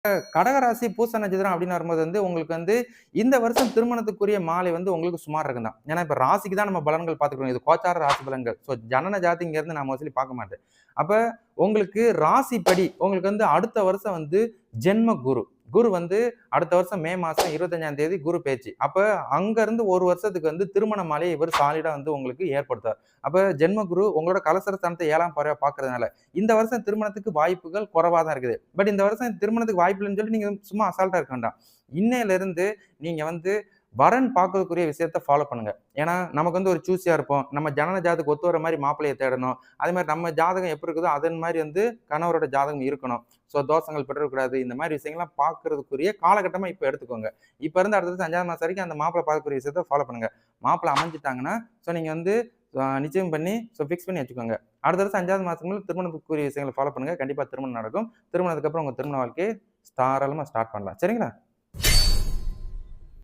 கடகராசி பூச நட்சத்திரம் அப்படின்னு வரும்போது உங்களுக்கு இந்த வருஷம் திருமணத்துக்குரிய மாலை உங்களுக்கு சுமார் இருக்கும் தான். ஏன்னா இப்ப ராசிக்கு தான் நம்ம பலன்கள் பார்த்துக்கிறோம். இது கோச்சார ராசி பலன்கள். ஸோ ஜனன ஜாதி இங்க இருந்து நான் மோஸ்ட்லி பார்க்க மாட்டேன். அப்ப உங்களுக்கு ராசிப்படி உங்களுக்கு அடுத்த வருஷம் ஜென்ம குரு. குரு அடுத்த வருஷம் மே மாசம் 25ஆம் தேதி குரு பேச்சு. அப்ப அங்க இருந்து ஒரு வருஷத்துக்கு திருமண மாலையை இவர் சாலிடா உங்களுக்கு ஏற்படுத்தார். அப்ப ஜென்ம குரு உங்களோட கலசர ஸ்தானத்தை 7ஆம் பார்வையா பார்க்கறதுனால இந்த வருஷம் திருமணத்துக்கு வாய்ப்புகள் குறைவா தான் இருக்குது. பட் இந்த வருஷம் திருமணத்துக்கு வாய்ப்பு இல்லைன்னு சொல்லி நீங்க சும்மா அசால்ட்டா இருக்க வேண்டாம். இன்னையில இருந்து நீங்க வரன் பார்க்கறதுக்குரிய விஷயத்த ஃபாலோ பண்ணுங்க. ஏன்னா நமக்கு ஒரு சூஸியா இருப்போம். நம்ம ஜனன ஜாதகம் ஒத்து வர மாதிரி மாப்பிள்ளையை தேடணும். அதே மாதிரி நம்ம ஜாதகம் எப்படி இருக்குதோ அதன் மாதிரி கணவரோட ஜாதகம் இருக்கணும். ஸோ தோஷங்கள் பெற்றக்கூடாது. இந்த மாதிரி விஷயங்கள்லாம் பார்க்கறதுக்குரிய காலகட்டமா இப்ப எடுத்துக்கோங்க. இப்ப இருந்து அடுத்தது 5ஆம் மாசம் வரைக்கும் அந்த மாப்பிள்ளை பார்க்கக்கூடிய விஷயத்த ஃபாலோ பண்ணுங்க. மாப்பிள்ளை அமைஞ்சிட்டாங்கன்னா ஸோ நீங்க நிச்சயம் பண்ணி ஃபிக்ஸ் பண்ணி வச்சுக்கோங்க. அடுத்த வருஷம் 5வது மாசத்துக்கு திருமணத்துக்குரிய விஷயங்களை ஃபாலோ பண்ணுங்க. கண்டிப்பா திருமணம் நடக்கும். திருமணத்துக்கு அப்புறம் உங்க திருமண வாழ்க்கையை தாராளமா ஸ்டார்ட் பண்ணலாம். சரிங்களா?